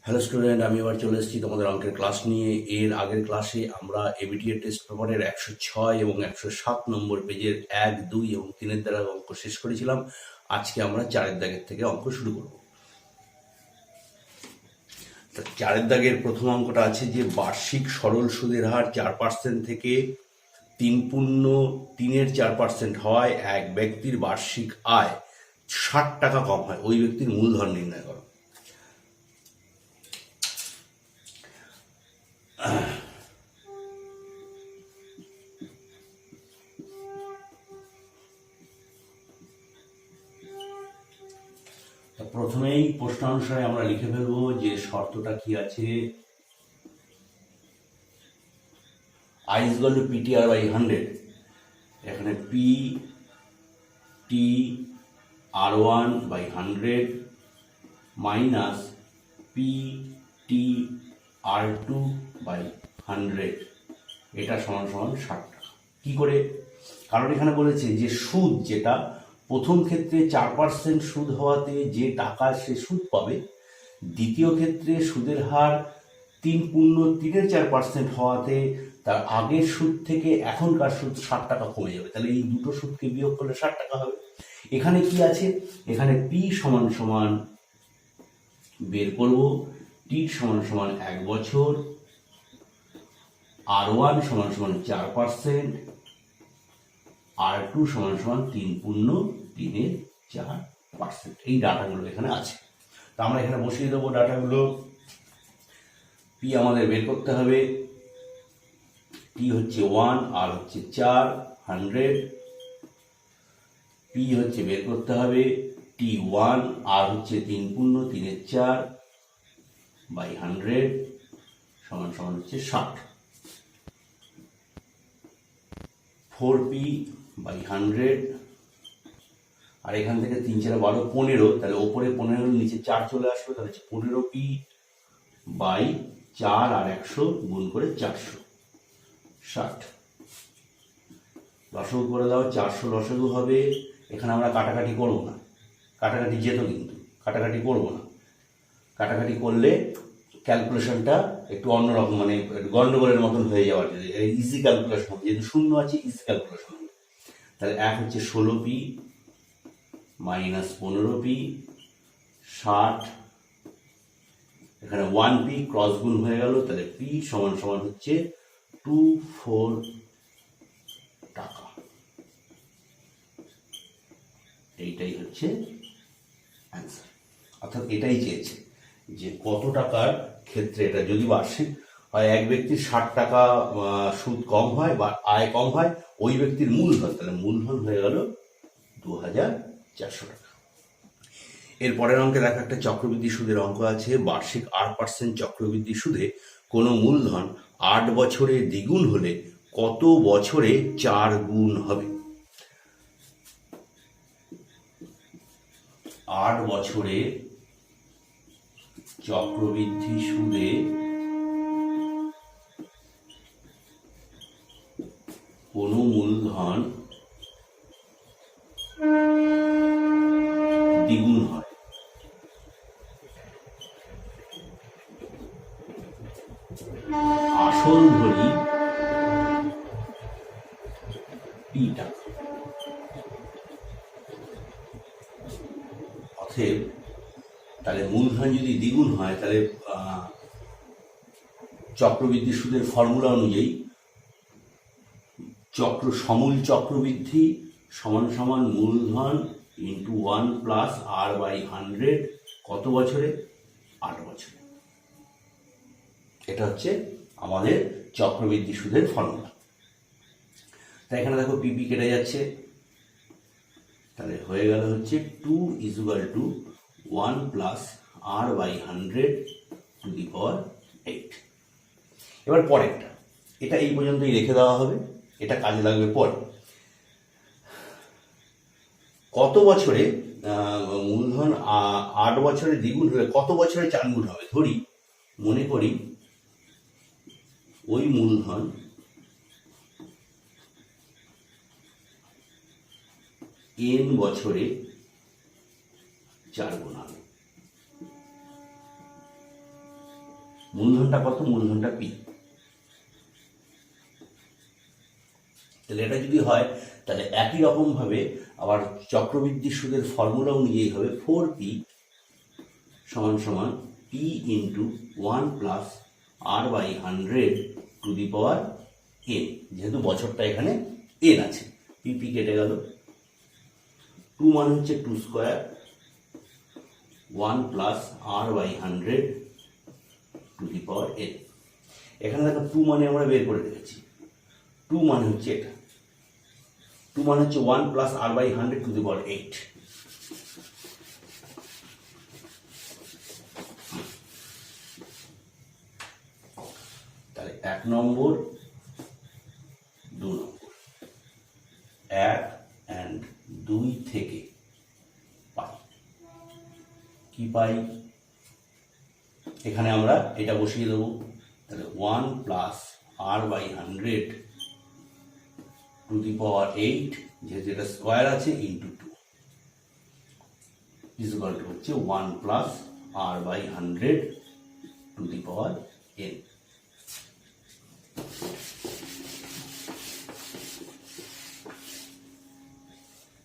Hello student, আমি এবার চলে এসেছি তোমাদের অঙ্কের ক্লাস নিয়ে। এর আগের ক্লাসে আমরা এবিটিএ টেস্ট পেপারের 106 এবং 107 নম্বর পেজের 1, 2 এবং 3 দ্বারা অঙ্ক শেষ করেছিলাম। আজকে আমরা 4 দাগের থেকে অঙ্ক শুরু করব। 4 দাগের প্রথম অঙ্কটা আছে যে বার্ষিক সরল সুদের হার 4% থেকে 3.4% হওয়ায় এক ব্যক্তির বার্ষিক আয় 60 টাকা কম হয়, ওই ব্যক্তির মূলধন নির্ণয় করো। প্রথমেই প্রশ্নানুসারে আমরা লিখে ফেলবো যে শর্তটা কি আছে। I is equal to PTR by 100, এখানে PTR1 by 100 minus PTR2 by 100, এটা সমান সমান 60 টাকা। কি করে? কারণ এখানে বলেছে যে সুদ, যেটা প্রথম ক্ষেত্রে 4% সুদ হওয়াতে যে টাকা সে সুদ পাবে, দ্বিতীয় ক্ষেত্রে সুদের হার 3.34% হওয়াতে তার আগের সুদ থেকে এখনকার সুদ 60 টাকা কমে যাবে। তাহলে এই দুটো সুদকে বিয়োগ করলে 60 টাকা হবে। এখানে কি আছে? এখানে পি সমান সমান বের করব, টি সমান সমান 1 বছর, R1 সমান সমান 4%, R2 সমান সমান 3.34%। এই ডাটাগুলো এখানে আছে। তো আমরা এখানে বসিয়ে দেবো ডাটাগুলো। পি আমাদের বের করতে হবে, টি হচ্ছে 1, আর হচ্ছে 4, 100। পি হচ্ছে বের করতে হবে T1, আর হচ্ছে 3.34 বাই 100 সমান সমান হচ্ছে 60। 4P বাই 100, আর এখান থেকে 3 4 12 15, তাহলে ওপরে 15 নিচে 4 চলে আসবে, তাহলে হচ্ছে 15P বাই 4 আর 100 গুণ করে 460। লসাগু করে দাও, 400 লসাগু হবে। এখানে আমরা কাটাকাটি করবো না, কাটাকাটি যেত কিন্তু কাটাকাটি করবো না। কাটাকাটি করলে ক্যালকুলেশনটা একটু অন্যরকম, মানে গন্ডগোলের মতন হয়ে যাওয়ার, ইজি ক্যালকুলেশন হবে, যেহেতু শূন্য আছে ইজি ক্যালকুলেশন হবে। তাহলে এক হচ্ছে 16P মাইনাস 15P 60, এখানে 1P ক্রস গুণ হয়ে গেল, তাহলে P সমান সমান হচ্ছে 24 টাকা। এইটাই হচ্ছে অ্যান্সার। অর্থাৎ এটাই চেয়েছে যে কত টাকার ক্ষেত্রে, এটা যদি বার্ষিক হয়, এক ব্যক্তির 60 টাকা সুদ কম হয় বা আয় কম হয়, ওই ব্যক্তির মূলধন, তাহলে মূলধন হয়ে গেল 2400 টাকা। এর পরের অঙ্কে দেখা একটা চক্রবৃদ্ধি সুদের অঙ্ক আছে। বার্ষিক 8% চক্রবৃদ্ধি সুদে কোনো মূলধন 8 বছরে দ্বিগুণ হলে কত বছরে 4 গুণ হবে? 8 বছরে চক্রবৃদ্ধি সুদে কোনো মূলধন দ্বিগুণ হয়, আসল ধরি P টাকা। অতএব তাহলে মূলধন যদি দ্বিগুণ হয়, তাহলে চক্রবৃদ্ধি সুদের ফর্মুলা অনুযায়ী সমূল চক্রবৃদ্ধি সমান সমান মূলধন ইন্টু 1 প্লাস R বাই 100, কত বছরে? 8 বছরে। এটা হচ্ছে আমাদের চক্রবৃদ্ধি সুদের ফর্মুলা। তাই এখানে দেখো পিপি কেটে যাচ্ছে, তাহলে হয়ে গেল হচ্ছে 2 is equal to 1 plus R by 100 to the power 8। এবার পরেরটা, এটা এই পর্যন্তই রেখে দেওয়া হবে, এটা কাজে লাগবে পরে। কত বছরে মূলধন 8 বছরে দ্বিগুণ হলে কত বছরে 4 গুণ হবে? ধরি, মনে করি ওই মূলধন n বছরে 4 গুণ হবে। মূলধনটা কত? মূলধনটা পি। তাহলে এটা যদি হয় তাহলে একই রকমভাবে আবার চক্রবৃদ্ধি সুদের ফর্মুলা অনুযায়ী হবে 4p সমান সমান পি ইন্টু 1+r/100 যেহেতু বছরটা এখানে এন আছে, পি কেটে গেল। 2 মানে হচ্ছে 2 স্কোয়ার, 1+r/100 এখানে দেখো 2 মানে আমরা বের করে রেখেছি। 2 মানে হচ্ছে এটা, 2 মানে হচ্ছে 1+r/100 তাহলে 1 নম্বর 2 নম্বর 1 and 2 থেকে পাই কি পাই? এখানে আমরা এটা বসিয়ে দেবো। তাহলে 1+r/100 যেহেতু এটা স্কোয়ার আছে ইন্টু 2 ইকুয়াল টু হচ্ছে 1+r/100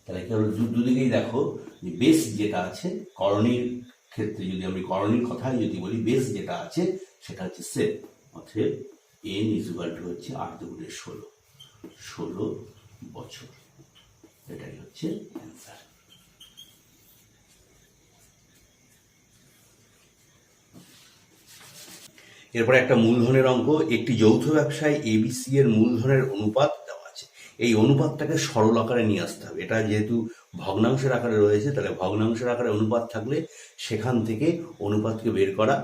তাহলে কি হলো? দুদিকেই দেখো যে বেস যেটা আছে, করণীর ক্ষেত্রে যদি আমি করণীর কথাই যদি বলি, বেস যেটা আছে সেটা হচ্ছে সেম। অতএব n ইকুয়াল টু হচ্ছে 8 × 16 বছর। এটাই হচ্ছে অ্যান্সার। এরপরে একটা মূলধনের অঙ্ক। একটি যৌথ ব্যবসায় এবিসি এর মূলধনের অনুপাত দেওয়া আছে। এই অনুপাতটাকে সরল আকারে নিয়ে আসতে হবে। এটা যেহেতু ভগ্নাংশের আকারে রয়েছে, তাহলে ভগ্নাংশের আকারে অনুপাত থাকলে সেখান থেকে অনুপাতকে বের করা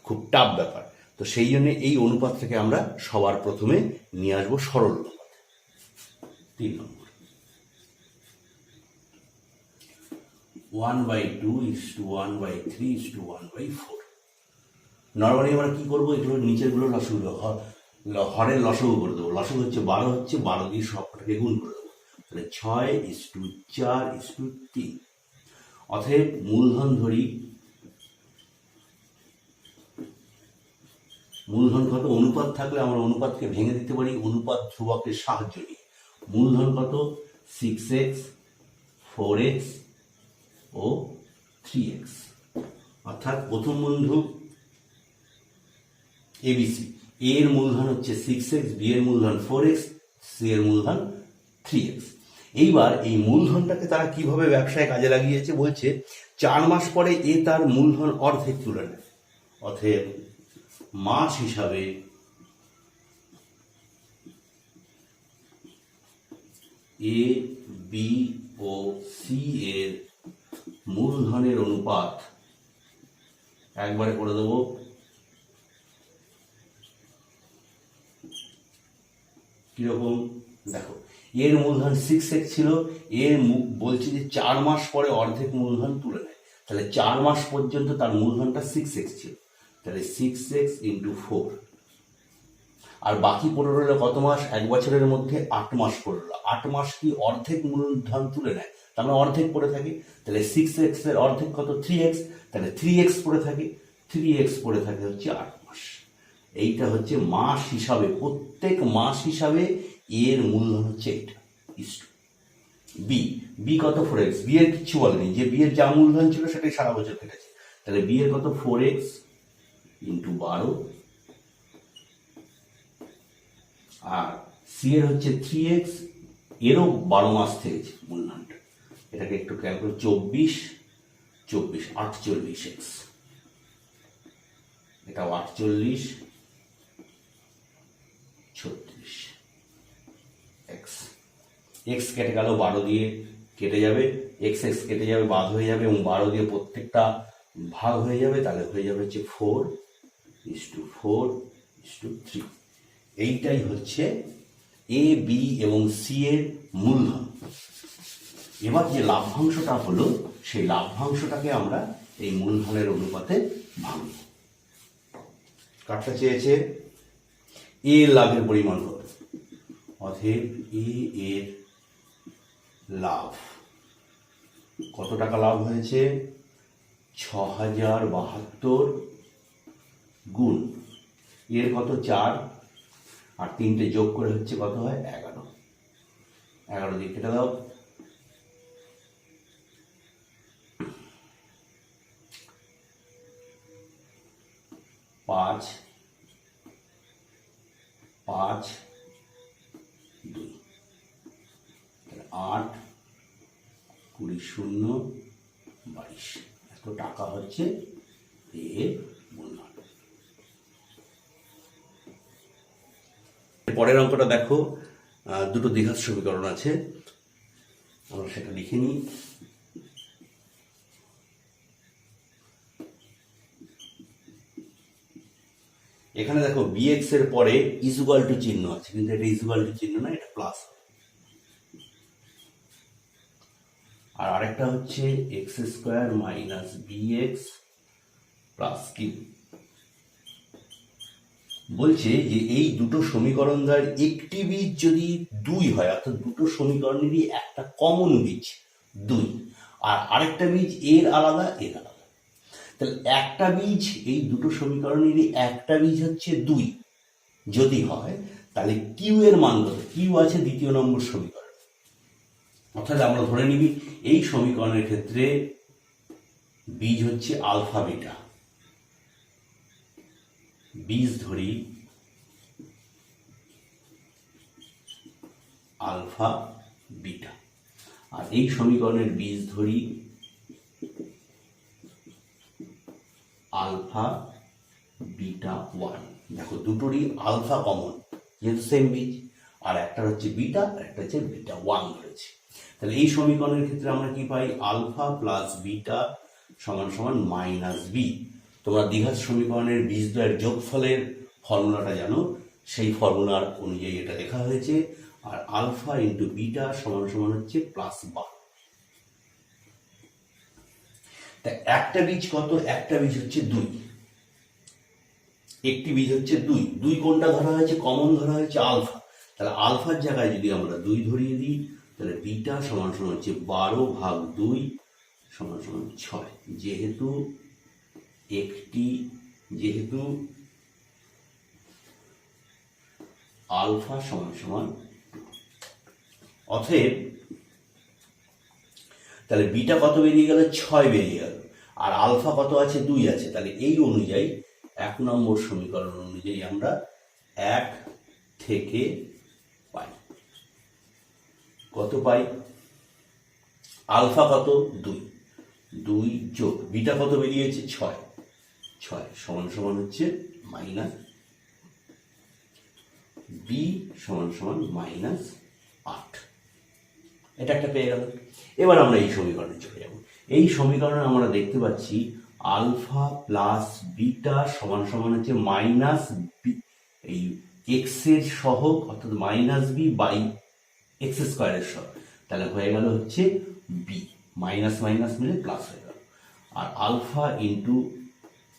খুব টাফ ব্যাপার। তো সেই জন্য এই অনুপাত থেকে আমরা সবার প্রথমে নিয়ে আসবো সরল অনুপাত। 3 নম্বর 1/2:1/3:1/4। নর্মালি আমরা কি করবো? এগুলো নিচেরগুলো লসাগু, হরের লসাগু করে দেবো। লসাগু হচ্ছে 12, হচ্ছে 12 দিয়ে সবকটাকে গুণ করে দেবো। তাহলে 6:4:3। অতএব মূলধন ধরি, মূলধন কত? অনুপাত থাকলে আমরা অনুপাতকে ভেঙে দিতে পারি অনুপাত ধ্রুবকের সাহায্য নিয়ে। মূলধন কত? 6x, 4x ও 3x। অর্থাৎ প্রথম বন্ধু এবিসি, এ এর মূলধন হচ্ছে 6x, বি এর মূলধন 4x, সি এর মূলধন 3x। এইবার এই মূলধনটাকে তারা কিভাবে ব্যবসায় কাজে লাগিয়েছে বলছে, 4 মাস পরে এ তার মূলধন অর্ধেক তুলে নেয়। অতএব মাস হিসাবে এ, বি ও সি এর মূলধনের অনুপাত একবারে করে দেবো। কিরকম দেখো, এর মূলধন 6x ছিল, এর বলছে যে 4 মাস পরে অর্ধেক মূলধন তুলে নেয়। তাহলে 4 মাস পর্যন্ত তার মূলধনটা 6x ছিল, তাহলে 6x × 4। আর বাকি পড়ে রইল কত মাস? 1 বছরের মধ্যে 8 মাস পড়ে রইল। 8 মাস কি অর্ধেক মূলধন তুলে নেয়, তার মানে অর্ধেক পড়ে থাকে। তাহলে 6x এর অর্ধেক কত? 3x। তাহলে 3x পড়ে থাকে, 3x পড়ে থাকে হচ্ছে 8 মাস। এইটা হচ্ছে মাস হিসাবে, প্রত্যেক মাস হিসাবে এর মূলধন হচ্ছে এইটা। বি, বি কত? 4x। বি এর কিচ্ছু বলেনি, যে বি এর যা মূলধন ছিল সেটাই সারা বছর কেটেছে। তাহলে বি এর কত? 4x × 12। আর সি এর হচ্ছে 3x, এরও 12 মাস থেকেছে মূলধনটা। এটাকে একটু ক্যালকুলেট, 24, 48x। এটাও 48, 36x। এক্স কেটে গেল, 12 দিয়ে কেটে যাবে, এক্স কেটে যাবে, বাদ হয়ে যাবে, এবং 12 দিয়ে প্রত্যেকটা ভাগ হয়ে যাবে। তাহলে হয়ে যাবে হচ্ছে 4:4:3। এইটাই হচ্ছে এ, বি এবং সি এর মূলধন। এবার যে লাভ্যাংশটা হলো, সেই লাভ্যাংশটাকে আমরা এই মূলধনের অনুপাতে ভাঙব। কাটটা চেয়েছে এ লাভের পরিমাণ কত? অতএব এ এর লাভ কত টাকা লাভ হয়েছে? 6072 গুণ এর কত 4 আর 3টে যোগ করে হচ্ছে কত হয় 11। 11 দিয়ে কেটে দাও, 5 5 2 8 20 0 22। এত টাকা হচ্ছে এর মূলধন। পরের অঙ্কটা দেখো, দুটো দ্বিঘাত সমীকরণ আছে, আমরা সেটা লিখে নিই। এখানে দেখো বিএক্স এর পরে ইজুগাল টু চিহ্ন আছে, কিন্তু এটা ইজুগাল টু চিহ্ন না, এটা প্লাস। আর আরেকটা হচ্ছে X square minus BX plus Q. বলছে যে এই দুটো সমীকরণ দ্বারা একটি বীজ যদি 2 হয়, অর্থাৎ দুটো সমীকরণেরই একটা কমন বীজ 2, আর আরেকটা বীজ এর আলাদা এর আলাদা, তাহলে একটা বীজ এই দুটো সমীকরণেরই একটা বীজ হচ্ছে 2 যদি হয়, তাহলে কিউ এর মান কত? কিউ আছে দ্বিতীয় নম্বর সমীকরণ। অর্থাৎ আমরা ধরে নিবি এই সমীকরণের ক্ষেত্রে বীজ হচ্ছে আলফা বিটা, বীজ ধরি আলফা বিটা, আর এই সমীকরণের বীজ ধরি আলফা বিটা 1। দেখো দুটোরই আলফা কমন, যেহেতু সেম বীজ, আর একটা হচ্ছে বিটা আর একটা হচ্ছে বিটা 1 ধরেছে। তাহলে এই সমীকরণের ক্ষেত্রে আমরা কি পাই? আলফা প্লাস বিটা সমান সমান মাইনাস বি। তোমরা দ্বিঘাত সমীকরণের বীজদ্বয়ের যোগফলের ফর্মুলাটা জানো, সেই ফর্মুলার অনুযায়ী এটা লেখা হয়েছে। আর আলফা ইন্টু বিটা সমান সমান হচ্ছে প্লাস 12। তা একটা বীজ কত? একটা বীজ হচ্ছে 2, একটি বীজ হচ্ছে 2। 2 কোনটা ধরা হয়েছে? কমন ধরা হয়েছে আলফা। তাহলে আলফার জায়গায় যদি আমরা 2 ধরিয়ে দিই, তাহলে বিটা সমান সমান হচ্ছে 12/2 সমান সমান 6। যেহেতু আলফা সমান সমান, অতএব তাহলে বিটা কত বেরিয়ে গেল? 6 বেরিয়ে গেল। আর আলফা কত আছে? 2 আছে। তাহলে এই অনুযায়ী 1 নম্বর সমীকরণ অনুযায়ী আমরা 1 থেকে পাই কত? পাই আলফা কত? 2, 2 যোগ বিটা কত বেরিয়েছে? 6 সমান সমান হচ্ছে মাইনাস বি সমান সমান -8। এটা একটা পেয়ে গেল। এবার আমরা এই সমীকরণে চলে যাব। এই সমীকরণে আমরা দেখতে পাচ্ছি আলফা প্লাস বিটা সমান সমান হচ্ছে মাইনাস বি, এই এক্স এর সহগ, অর্থাৎ মাইনাস বি বাই এক্স স্কোয়ারের সহগ। তাহলে হয়ে গেল হচ্ছে বি, মাইনাস মাইনাস মিলে প্লাস হয়ে গেল। আর alpha into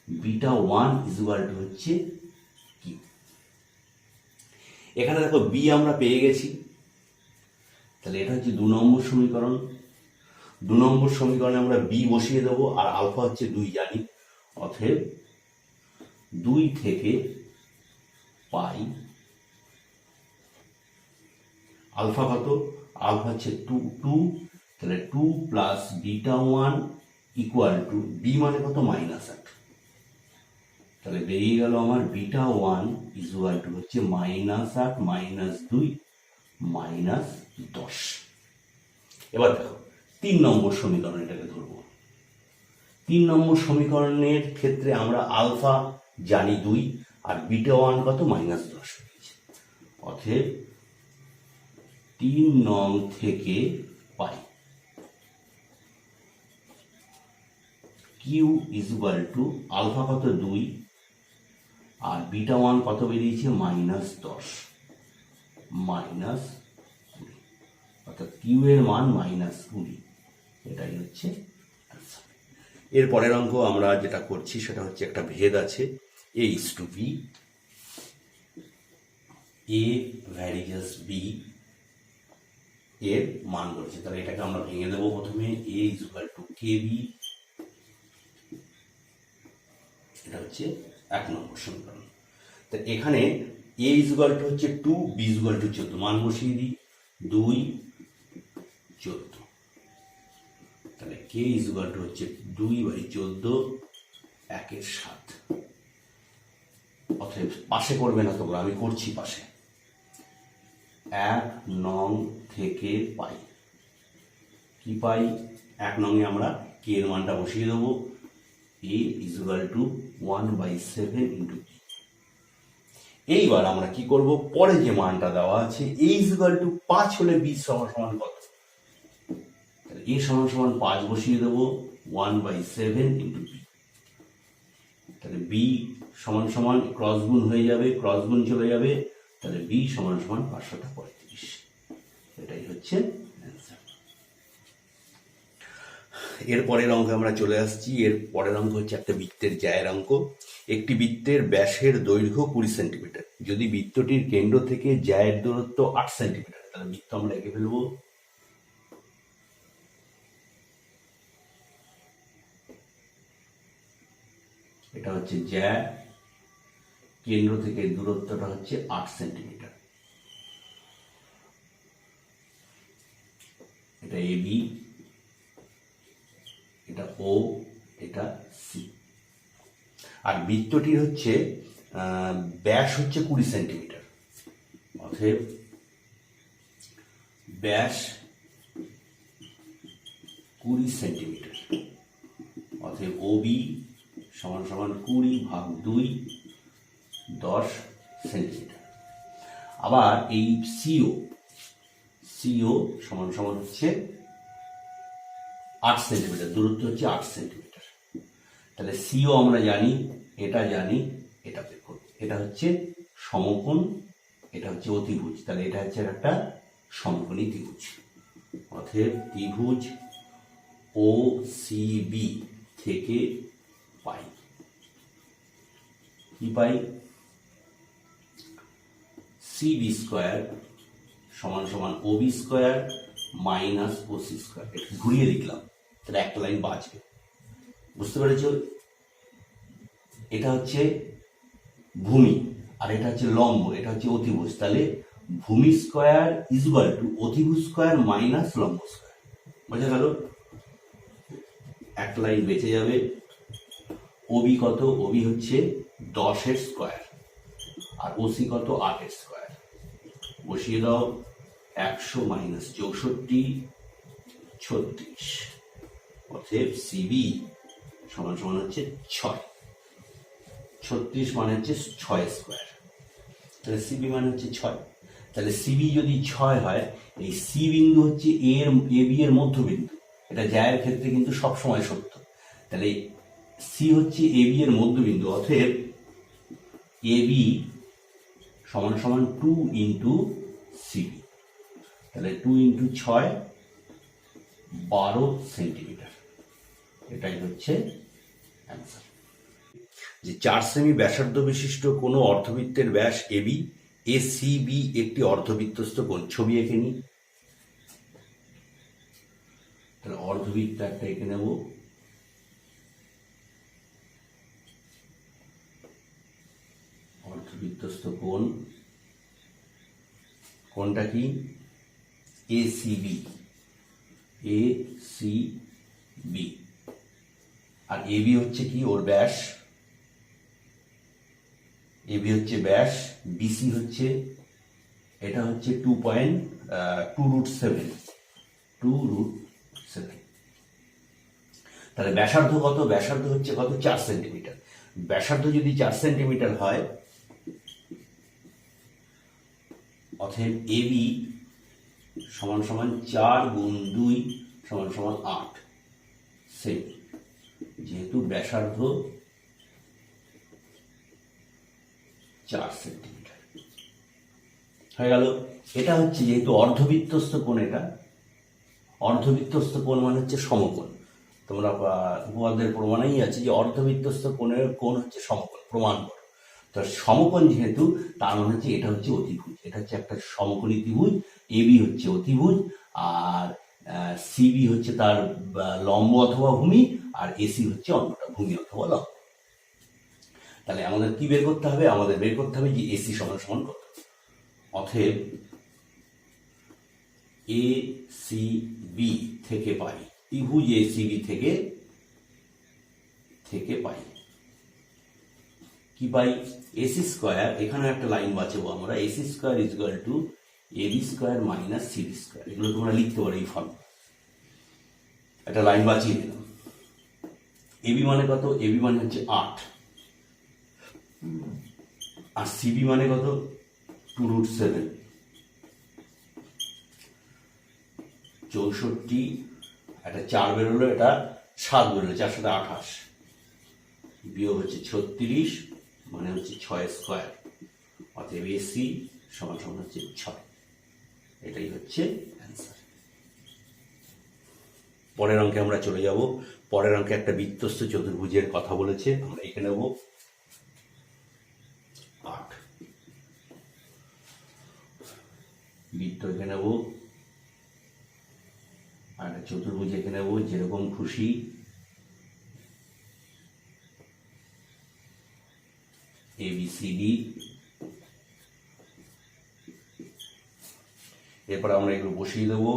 beta 1 equal to হচ্ছে কিউ। এখানে দেখো বি আমরা পেয়ে গেছি, তাহলে এটা হচ্ছে 2 নম্বর সমীকরণ। 2 নম্বর সমীকরণে আমরা বি বসিয়ে দেবো, আর আলফা হচ্ছে 2 জানি। অতএব 2 থেকে পাই আলফা কত? আলফা হচ্ছে 2, তাহলে 2 plus beta 1 equal to B মানে কত? -8। তাহলে বেরিয়ে গেল আমার বিটা 1 ইকুয়াল টু হচ্ছে -8 -2 -10। এবার দেখো 3 নম্বর সমীকরণ, এটাকে ধরবো। 3 নম্বর সমীকরণের ক্ষেত্রে আমরা আলফা জানি 2, আর বিটা 1 কত? -10। অতএব 3 নং থেকে পাই কিউ ইজুয়াল টু আলফা কত? 2, আর বিটা 1 কত বেরিয়েছে? -10 -20, অর্থাৎ কিউ এর মান -20। এটাই হচ্ছে আনসার। এর পরের অঙ্ক আমরা যেটা করছি সেটা হচ্ছে একটা ভেদ আছে a:b, a ভ্যারিয়াস b এর মান বলছে। তাহলে এটাকে আমরা ভেঙে দেবো প্রথমে। a ইজুয়াল টু kb, এটা হচ্ছে 1 নম্বর সমীকরণ। তো এখানে a ইজুয়াল টু হচ্ছে 2, b ইজুয়াল টু 14, মান বসিয়ে দিই 2 14, তাহলে k ইজুয়াল টু হচ্ছে 2/14 1/7। অতএব পাশে করবে না তোমরা, আমি করছি পাশে। 1 নং থেকে পাই কি পাই, 1 নংয়ে আমরা k এর মানটা বসিয়ে দেবো, a equal two 1/7 into p। এইবার আমরা কি করব, পরে যে মানটা দেওয়া আছে a ইজুয়াল টু 5 হলে b সমান কত, তাহলে a সমান 5 বসিয়ে দেবো 1/7 ইন্টু b। তাহলে b সমান ক্রস গুণ হয়ে যাবে, ক্রস গুণ চলে যাবে, তাহলে b সমান 535। এটাই হচ্ছে অ্যান্সার। এর পরের অঙ্কে আমরা চলে আসছি। এর পরের অঙ্ক হচ্ছে একটা বৃত্তের জ্যায়ের অঙ্ক। একটি বৃত্তের ব্যাসের দৈর্ঘ্য 20 সেন্টিমিটার, যদি বৃত্তটির কেন্দ্র থেকে জ্যায়ের দূরত্ব 8 সেন্টিমিটার, তাহলে বৃত্ত আমরা এঁকে ফেলবো। এটা হচ্ছে জ্যা, কেন্দ্র থেকে দূরত্বটা হচ্ছে 8 সেন্টিমিটার। এটা এবি, এটা ও, এটা সি। আর বৃত্তটির হচ্ছে ব্যাস হচ্ছে 20 সেন্টিমিটার, অতএব ব্যাস 20 সেন্টিমিটার, অতএব ওবি সমান 20/2 10 সেন্টিমিটার। আবার এই সিও সমান হচ্ছে 8 সেন্টিমিটার, দূরত্ব হচ্ছে 8 সেন্টিমিটার। তাহলে সিও আমরা জানি, এটা জানি, এটা বের করব। এটা হচ্ছে সমকোণ, এটা হচ্ছে অতিভুজ, তাহলে এটা হচ্ছে একটা সমকোণী ত্রিভুজ। অতএব ত্রিভুজ ও সিবি থেকে পাই কি পাই, সিবি স্কোয়ার সমান Obi square minus OC square. একটু ঘুরিয়ে লিখলাম, তাহলে একটা লাইন বাঁচবে। বুঝতে পেরেছ? এটা হচ্ছে ভূমি আর এটা হচ্ছে লম্ব, এটা হচ্ছে অতিভুজ, তাহলে ভূমি স্কোয়ার ইজুয়াল টু অতিভুজ স্কোয়ার মাইনাস লম্ব স্কোয়ার। বোঝা গেল? একটা লাইন বেঁচে যাবে। ওবি কত, ওবি হচ্ছে 10 স্কোয়ার আর ওসি কত 8 স্কোয়ার। বসিয়ে দাও, 100 মাইনাস 64 36, অতএব সিবি সমান হচ্ছে 6। 36 মানে হচ্ছে 6 স্কোয়ার, তাহলে সিবি মানে হচ্ছে 6। তাহলে সিবি যদি 6 হয়, এই সি বিন্দু হচ্ছে এবি এর মধ্যবিন্দু, এটা জ্যায়ের ক্ষেত্রে কিন্তু সবসময় সত্য। তাহলে সি হচ্ছে এবি এর মধ্যবিন্দু, অতএব এবি সমান 2 ইন্টু সিবি, তাহলে 2 ইন্টু 6 12 সেন্টিমিটার। এটাই হচ্ছে অ্যান্সার। যে 4 সেমি ব্যাসার্ধ বিশিষ্ট কোনো অর্ধবৃত্তের ব্যাস এবি, এসিবি একটি অর্ধবৃত্তস্থ কোণ। ছবি এঁকে নিই। তাহলে অর্ধবৃত্ত একটা এঁকে নেব। অর্ধবৃত্তস্থ কোণ, কোণটা কি, এসিবি, এসিবি। আর এবি হচ্ছে কি, ওর ব্যাস, এবি হচ্ছে ব্যাস, বিসি হচ্ছে, এটা হচ্ছে 2.2√7, 2√7। তাহলে ব্যাসার্ধ কত, ব্যাসার্ধ হচ্ছে কত 4 সেন্টিমিটার। ব্যাসার্ধ যদি 4 সেন্টিমিটার হয়, অতএব এবি সমান 4 গুণ 2 সমান 8 সেমি। যেহেতু ব্যাসার্ধ 4 সেন্টিমিটার হয়ে গেল। এটা হচ্ছে যেহেতু অর্ধবৃত্তস্থ কোণ, এটা অর্ধবৃত্তস্থ কোণ মানে হচ্ছে সমকোণ। তোমরা উপপাদ্যের প্রমাণেই আছে যে অর্ধবৃত্তস্থ কোণের কোণ হচ্ছে সমকোণ, প্রমাণ করো। তো সমকোণ যেহেতু, তার মানে হচ্ছে এটা হচ্ছে অতিভুজ, এটা হচ্ছে একটা সমকোণী ত্রিভুজ। এবি হচ্ছে অতিভুজ, আর সিবি হচ্ছে তার লম্ব অথবা ভূমি, আর এসি হচ্ছে অন্যটা ভূমি অথবা লম্ব। তাহলে আমাদের কি বের করতে হবে? আমাদের বের করতে হবে যে এসি সমান সমান কত। অতএব এ সি বি থেকে পাই, ত্রিভুজ এ সি বি থেকে পাই কি পাই? এসি স্কোয়ার, এখানে একটা লাইন বাঁচাবো আমরা, AC square is equal to A B square minus C B square. এগুলো তোমরা লিখতে পারো এই ফর্ম। একটা লাইন বাঁচিয়ে দিলাম। এবি মানে কত? এবি মানে হচ্ছে 8, আর সিবি মানে কত? 2√7, 64, একটা 4 বেরোলো, এটা 7 বেরোলো, 4 সাথে 28, বিয়োগ হচ্ছে 36, মানে হচ্ছে 6 স্কোয়ার। অতএব এসি সমান সমান হচ্ছে 6। এটাই হচ্ছে অ্যান্সার। পরের অঙ্কে আমরা চলে যাব। পরের অঙ্কে একটা বৃত্তস্থ চতুর্ভুজের কথা বলেছে, আমরা এখানে নেব 8। বৃত্ত এখানে নেব, আর একটা চতুর্ভুজ এখানে নেব, যেরকম খুশি। A B C D. এরপর আমরা এগুলো বসিয়ে দেবো।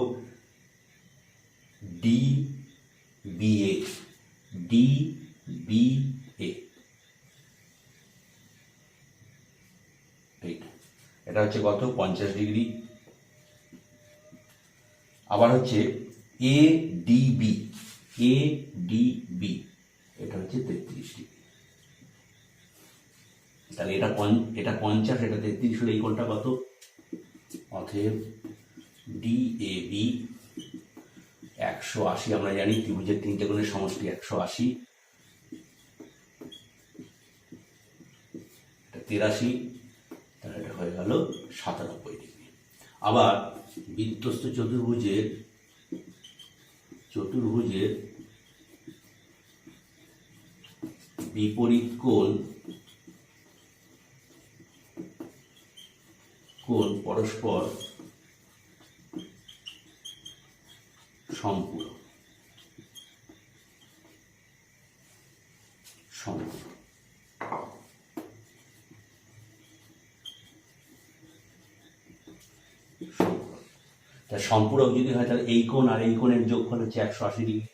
D B A, D B A, এটা হচ্ছে কত? 50 ডিগ্রি। আবার হচ্ছে A D B, A D B, এটা হচ্ছে 33 ডিগ্রি। তাহলে এটা 50, এটা 33 হলে এই কোণটা কত? অতএব ডি এ বি 180। আমরা জানি ত্রিভুজের 3টে কোণের সমষ্টি 180, এটা 83, তাহলে এটা হয়ে গেল 97 ডিগ্রি। আবার বৃত্তস্থ চতুর্ভুজের বিপরীত কোণ পরস্পর সম্পূরক। সম্পূরক যদি হয় তাহলে এই কোণ আর এই কোণের যোগফল হচ্ছে 180 ডিগ্রি।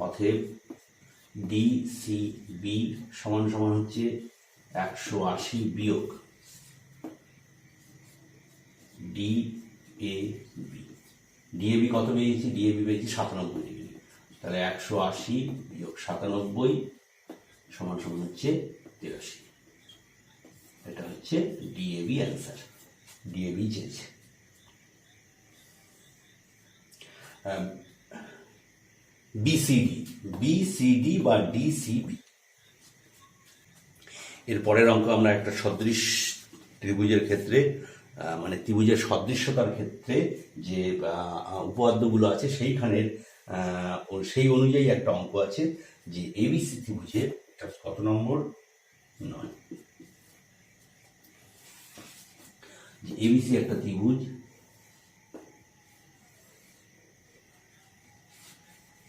অতএব ডি সি বি সমান সমান হচ্ছে 180 বিয়োগ ডি এ বি। ডিএবি কত পেয়েছি? ডিএবি পেয়েছি 97 ডিগ্রি। তাহলে 180 বিয়োগ 97 সমান সমান হচ্ছে 83। এটা হচ্ছে ডিএবি অ্যান্সার। ডিএবি চেয়েছে। বিসিডি, বিসিডি বা ডিসিবি। এর পরের অঙ্ক আমরা একটা সদৃশ ত্রিভুজের ক্ষেত্রে, মানে ত্রিভুজের সদৃশ্যতার ক্ষেত্রে যে উপপাদ্যগুলো আছে সেইখানের সেই অনুযায়ী একটা অঙ্ক আছে যে এবিসি ত্রিভুজের কত নম্বর? 9। যে এবিসি একটা ত্রিভুজ,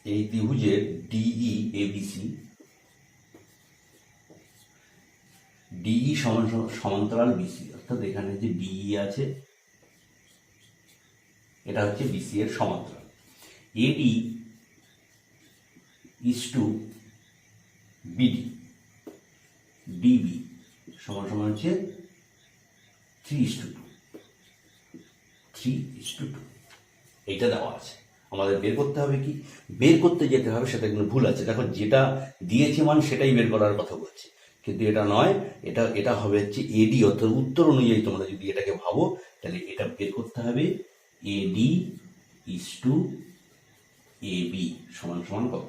এই ত্রিভুজের ডিই এবিসি, ডিই সমান্তরাল বিসি, অর্থাৎ এখানে যে ডিই আছে এটা হচ্ছে বিসি এর সমান্তরাল। AD is to BD, DB সমান সমান হচ্ছে 3:2, 3:2। এইটা দেওয়া আছে। আমাদের বের করতে হবে কি? বের করতে যেতে হবে, সেটা কিন্তু ভুল আছে। দেখো, যেটা দিয়েছে মান সেটাই বের করার কথা বলছে, কিন্তু এটা নয়। এটা হবে হচ্ছে এডি, অর্থাৎ উত্তর অনুযায়ী তোমরা যদি এটাকে ভাবো তাহলে এটা বের করতে হবে এডি ইজ টু এবি সমান সমান কত।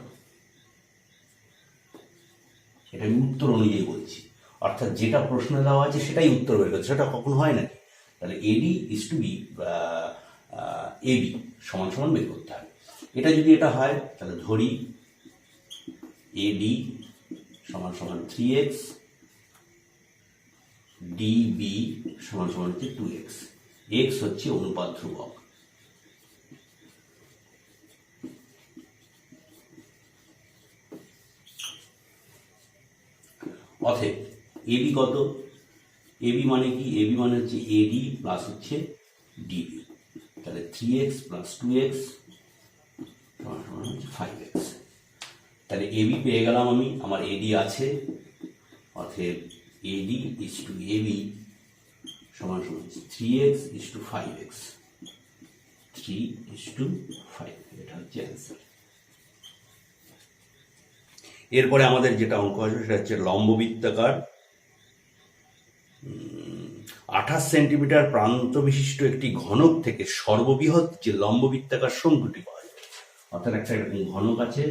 এটা আমি উত্তর অনুযায়ী বলছি, অর্থাৎ যেটা প্রশ্নে দেওয়া আছে সেটাই উত্তর বের করছে। সেটা কখন হয় নাকি? তাহলে AD is to B AB সমান সমান বের করতে হবে। এটা যদি এটা হয় তাহলে ধরি এডি সমান সমান 3x, ডিবি সমান সমান হচ্ছে 2x। x হচ্ছে অনুপাত ধ্রুবক। অতএব এবি কত? এবি মানে কি? এবি মানে হচ্ছে এডি প্লাস হচ্ছে ডিবি। তাহলে 3x প্লাস 2x হচ্ছে 5x। তাহলে এবি পেয়ে গেলাম আমি, আমার এডি আছে, অতএব এডি ইজ টু এবি সমান সমান 3x ইজ টু 5x, 3:5, এটা হচ্ছে অ্যান্সার। এরপরে আমাদের যেটা অঙ্ক আসবে সেটা হচ্ছে লম্ববৃত্তাকার 28 সেন্টিমিটার প্রান্ত বিশিষ্ট একটি ঘনক থেকে সর্ববৃহৎ যে লম্ববৃত্তাকার শঙ্কুটি পাওয়া যায়। অর্থাৎ একটা এরকম ঘনক আছে,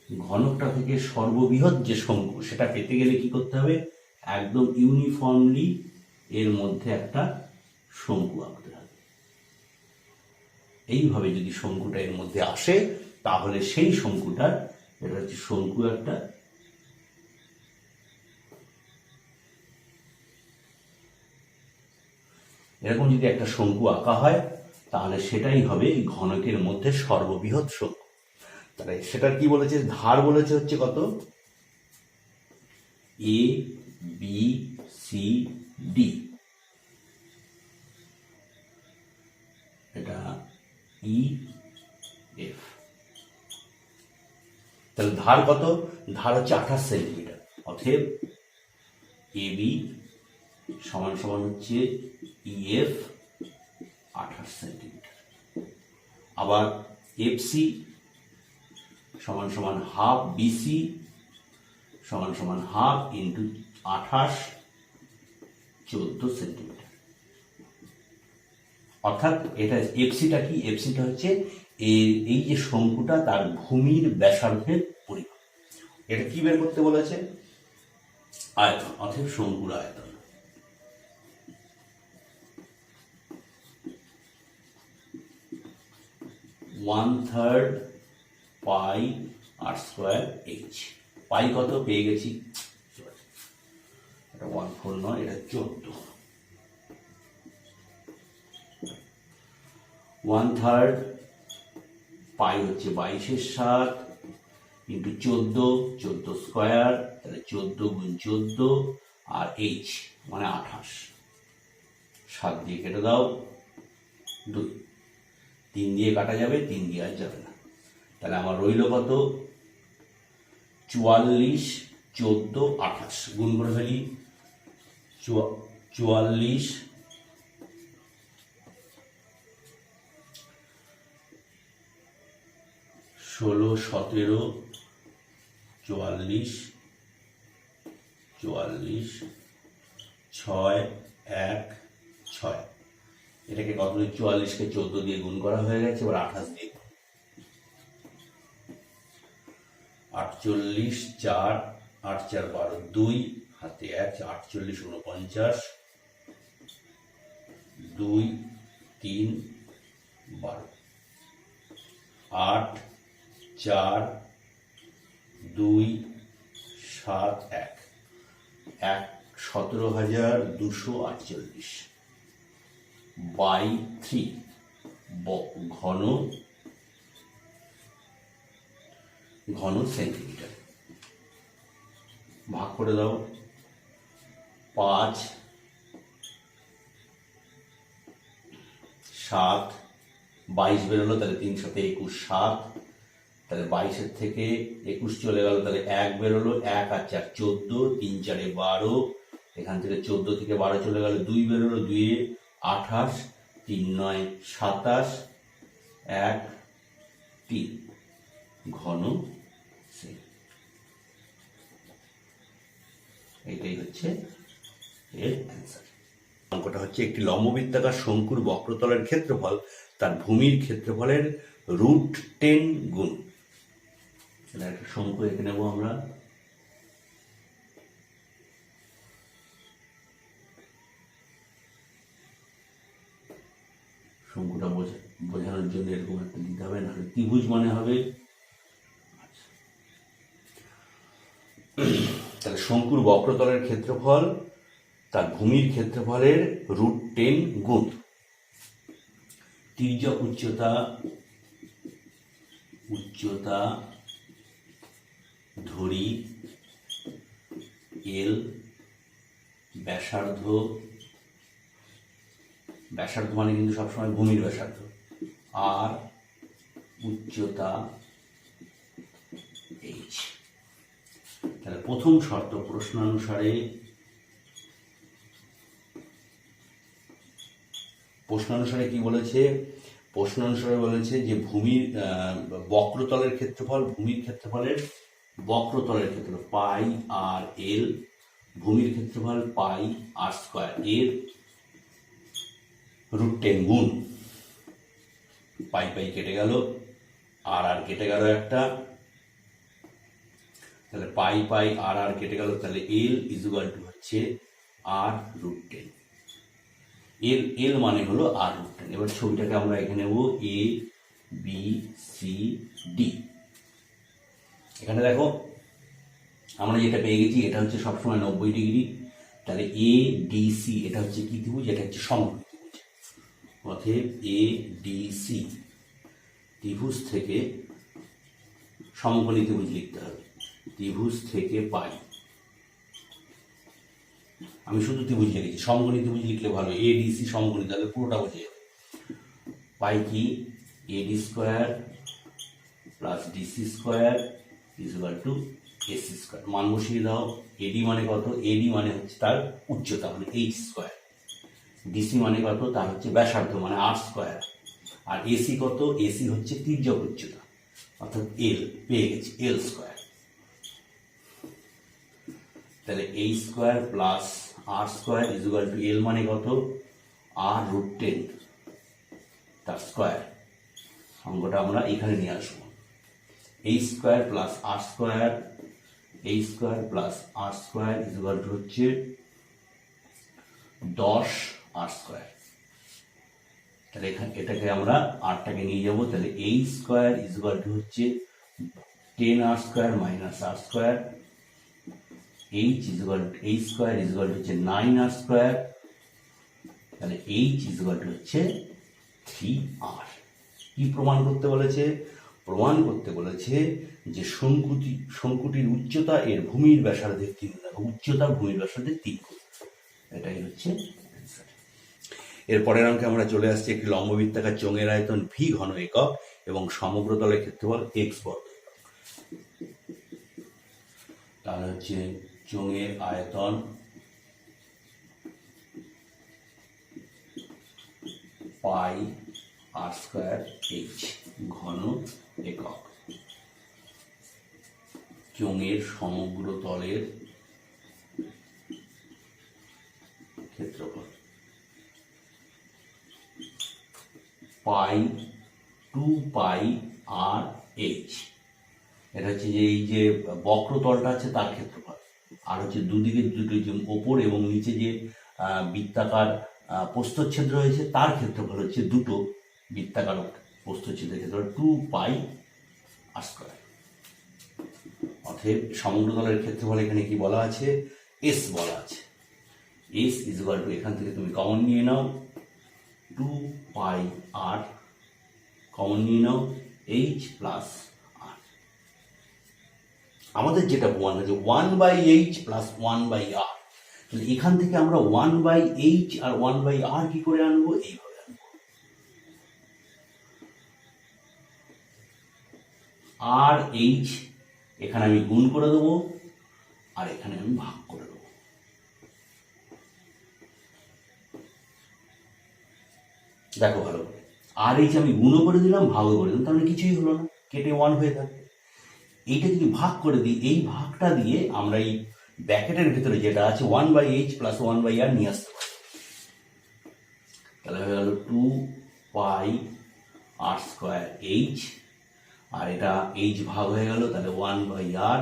ঘনকটা থেকে সর্ববৃহৎ যে শঙ্কু সেটা পেতে গেলে কি করতে হবে? একদম ইউনিফর্মলি এর মধ্যে একটা শঙ্কু আঁকতে হবে। এইভাবে যদি শঙ্কুটা এর মধ্যে আসে তাহলে সেই শঙ্কুটার, এটা হচ্ছে শঙ্কু একটা, এরকম যদি একটা শঙ্কু আঁকা হয় তাহলে সেটাই হবে এই ঘনকের মধ্যে সর্ববৃহৎ শঙ্কু। তাহলে সেটার কি বলেছে? ধার বলেছে হচ্ছে কত? এ বি সি ডি, এটা ই এফ। তাহলে ধার কত? ধার হচ্ছে 28 সেন্টিমিটার। অতএব এ বি সমান সমান হচ্ছে ইএফ 28 সেন্টিমিটার। আবার এফ সি সমান সমান হাফ বিসি সমান সমান হাফ ইন্টু 28, 14 সেন্টিমিটার। অর্থাৎ এটা এফসিটা কি? এফসিটা হচ্ছে এই যে শঙ্কুটা তার ভূমির ব্যাসার্ধের পরিমাপ। এটা কি বের করতে বলেছে? আয়তন, অর্থাৎ শঙ্কুর আয়তন। ওয়ান থার্ড পাই আর স্কোয়ার এইচ। পাই কত পেয়ে গেছি? এটা 1/4 নয়, এটা 14। 1/3 পাই হচ্ছে 22/7 ইন্টু 14 স্কোয়ার, তাহলে 14 গুণ 14 আর এইচ মানে 28। 7 দিয়ে কেটে দাও, 2, 3 দিয়ে কাটা যাবে, 3 দিয়ে আর যাবে না। তাহলে আমার রইল কত? 44, 14, 28 গুণ করে ফেলি। 44, 16, 17, 44, 44, 6, 1, 6। এটাকে কত? 44কে 14 দিয়ে গুণ করা হয়ে গেছে, এবার 28 দিয়ে। 48, 4, 8, 4, 12, 2 হাতে 1, 48, 49, 2, 3, 12, 8, 4, 2, 7, 1, 17,248 বাই 3 ঘন সেন্টিমিটার। ভাগ করে দাও, 5, 7, 22 বেরোলো, তাহলে 3 সাথে 21, 7, তাহলে 22-এর থেকে 21 চলে গেল, তাহলে 1 বেরোলো, 1 আর 4 14, 3 4 12, এখান থেকে 14 থেকে 12 চলে গেল, 2 বেরোলো, 2 28, 3 9 27, 1 3 ঘন সেন্টিমিটার। এইটাই হচ্ছে এর অ্যান্সার। অঙ্কটা হচ্ছে একটি লম্ববৃত্তাকার শঙ্কুর বক্রতলের ক্ষেত্রফল তার ভূমির ক্ষেত্রফলের √10 গুণ। একটা শঙ্কু এঁকে নেব আমরা। শঙ্কুটা বোঝানোর জন্য এরকম একটা দিতে হবে, না ত্রিভুজ মনে হবে। তাহলে শঙ্কুর বক্রতলের ক্ষেত্রফল তার ভূমির ক্ষেত্রফলের √10 গুণ। তির্যক উচ্চতা ধরি এল ব্যাসার্ধ, ব্যাসার্ধ মানে কিন্তু সবসময় ভূমির ব্যাসার্ধ, আর উচ্চতা এইচ। তাহলে প্রথম শর্ত প্রশ্নানুসারে কি বলেছে? প্রশ্নানুসারে বলেছে যে ভূমির বক্রতলের ক্ষেত্রফল, ভূমির ক্ষেত্রফলের বক্রতলের ক্ষেত্রফল পাই আর এল, ভূমির ক্ষেত্রফল পাই আর স্কোয়ার, এর √10 গুণ, পাই পাই কেটে গেল, আর কেটে গেল একটা, তাহলে পাই পাই আর কেটে গেল, তাহলে এল ইজুয়াল টু হচ্ছে r√10। এল মানে হলো r√10। এবার ছবিটাকে আমরা এখানে নেব এ বি সি ডি। এখানে দেখো আমরা যেটা পেয়ে গেছি এটা হচ্ছে সবসময় 90 ডিগ্রি, তাহলে এ ডি সি এটা হচ্ছে কি ত্রিভুজ? এটা হচ্ছে সমকোণী ত্রিভুজ। অতএব এ ডি সি ত্রিভুজ থেকে সমকোণী ত্রিভুজ লিখতে হবে। ত্রিভুজ থেকে পাই, আমি শুধু ত্রিভুজ লিখেছি, সমকোণী ত্রিভুজ লিখলে ভালো, এ ডি সি সমকোণী, তাহলে পুরোটা বোঝা যাবে। পাই কি? এডি square plus DC square equal to AC square. মান বসিয়ে দাও। এডি মানে কত? এডি মানে হচ্ছে তার উচ্চতা মানে এইচ স্কোয়ার, ডিসি মানে কত? তার হচ্ছে ব্যাসার্ধ মানে আর স্কোয়ার, আর এসি কত? এসি হচ্ছে তির্যক উচ্চতা অর্থাৎ এল, পেয়ে গেছি এল স্কোয়ার। তাহলে এই square plus R square equal to L মানে কত? r√10 তার স্কোয়ার। অঙ্কটা আমরা এখানে নিয়ে আসবো। এই স্কোয়ার প্লাস আর স্কোয়ার, এই square plus R square equal to হচ্ছে 10 আর স্কোয়ার। তাহলে এটাকে আমরা আরটাকে নিয়ে যাবো, তাহলে এই স্কোয়ার ইজুয়াল টু হচ্ছে 10 R square minus R square, H equal to এই স্কোয়ার ইজুয়াল টু হচ্ছে 9 আর স্কোয়ার, তাহলে এইচ ইজুয়াল টু হচ্ছে 3r। কি প্রমাণ করতে বলেছে? প্রমাণ করতে বলেছে যে শঙ্কুটির উচ্চতা এর ভূমির ব্যাসার্ধের 3 গুণ। উচ্চতা ভূমির ব্যাসার্ধের 3 গুণ, এটাই হচ্ছে অ্যান্সার। এর পরের অঙ্কে আমরা চলে আসছি একটি লম্ববৃত্তাকার চোঙের আয়তন ভি ঘন একক এবং সমগ্র তলের ক্ষেত্রফল x বর্গ একক। তাহলে হচ্ছে চোঙের আয়তন পাই আর স্কোয়ার এইচ ঘন একক, চোঙের সমগ্র তলের ক্ষেত্রফল পাই 2 পাই আর এইচ। এটা হচ্ছে যে এই যে বক্রতলটা আছে তার ক্ষেত্রফল, আর হচ্ছে দুদিকে দুটো যে ওপর এবং নিচে যে বৃত্তাকার প্রস্থচ্ছেদ রয়েছে তার ক্ষেত্রফল হচ্ছে দুটো বৃত্তাকার প্রস্থচ্ছেদের ক্ষেত্রফল 2 পাই আর স্কোয়ার। অতএব সমগ্র তলের ক্ষেত্রফল এখানে কি বলা আছে? এস বলা আছে। এস ইজুয়াল টু, এখান থেকে তুমি কমন নিয়ে নাও 2 পাই আর, কমন নিয়ে নাও এইচ প্লাস আর। আমাদের যেটা প্রমাণ হয়েছে 1/h প্লাস 1/r, তাহলে এখান থেকে আমরা 1/h আর 1/r কি করে আনবো? এইভাবে আনবো, আর এইচ এখানে আমি গুণ করে দেবো আর এখানে আমি ভাগ করে দেবো। দেখো ভালো করে, আর এইচ আমি গুণও করে দিলাম ভাগও করে দিলাম, তাহলে কিছুই হলো না, কেটে 1 হয়ে থাকবে। এইটা যদি ভাগ করে দিই, এই ভাগটা দিয়ে আমরা এই ব্র্যাকেটের ভিতরে যেটা আছে 1/h প্লাস 1/r নিয়ে আসতে পারি। তাহলে হয়ে গেল 2 পাই আর স্কোয়ার এইচ, আর এটা এইচ ভাগ হয়ে গেল, তাহলে 1/r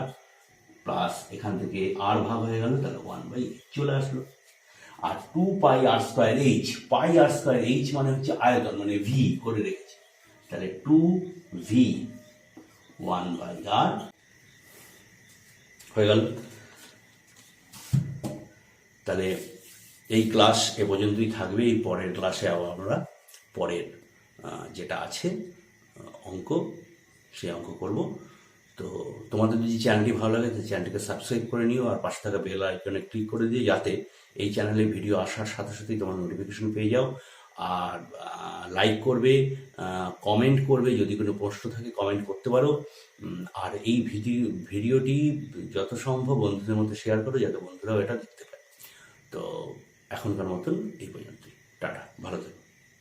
প্লাস এখান থেকে আর ভাগ হয়ে গেল, তাহলে 1/h চলে আসলো। আর 2 পাই আর স্কোয়ার এইচ, পাই আর স্কোয়ার এইচ মানে হচ্ছে আয়তন, মানে ভি করে রেখেছে, তাহলে 2v 1/r হয়ে গেল। তাহলে এই ক্লাস এ পর্যন্তই থাকবে। এই পরের ক্লাসে আবার আমরা পরের যেটা আছে অঙ্ক, সেই অঙ্ক করব। তো তোমাদের যদি চ্যানেলটি ভালো লাগে তো চ্যানেলটিকে সাবস্ক্রাইব করে নিও, আর পাশে থাকা বেল আইকনে ক্লিক করে দিয়ে যাতে এই চ্যানেলে ভিডিও আসার সাথে সাথেই তোমার নোটিফিকেশন পেয়ে যাও। আর লাইক করবে, কমেন্ট করবে, যদি কোনো প্রশ্ন থাকে কমেন্ট করতে পারো। আর এই ভিডিওটি যত সম্ভব বন্ধুদের মধ্যে শেয়ার করো যাতে বন্ধুরাও এটা দেখতে পায়। তো এখনকার মতন এই পর্যন্তই। টাটা, ভালো থেকো।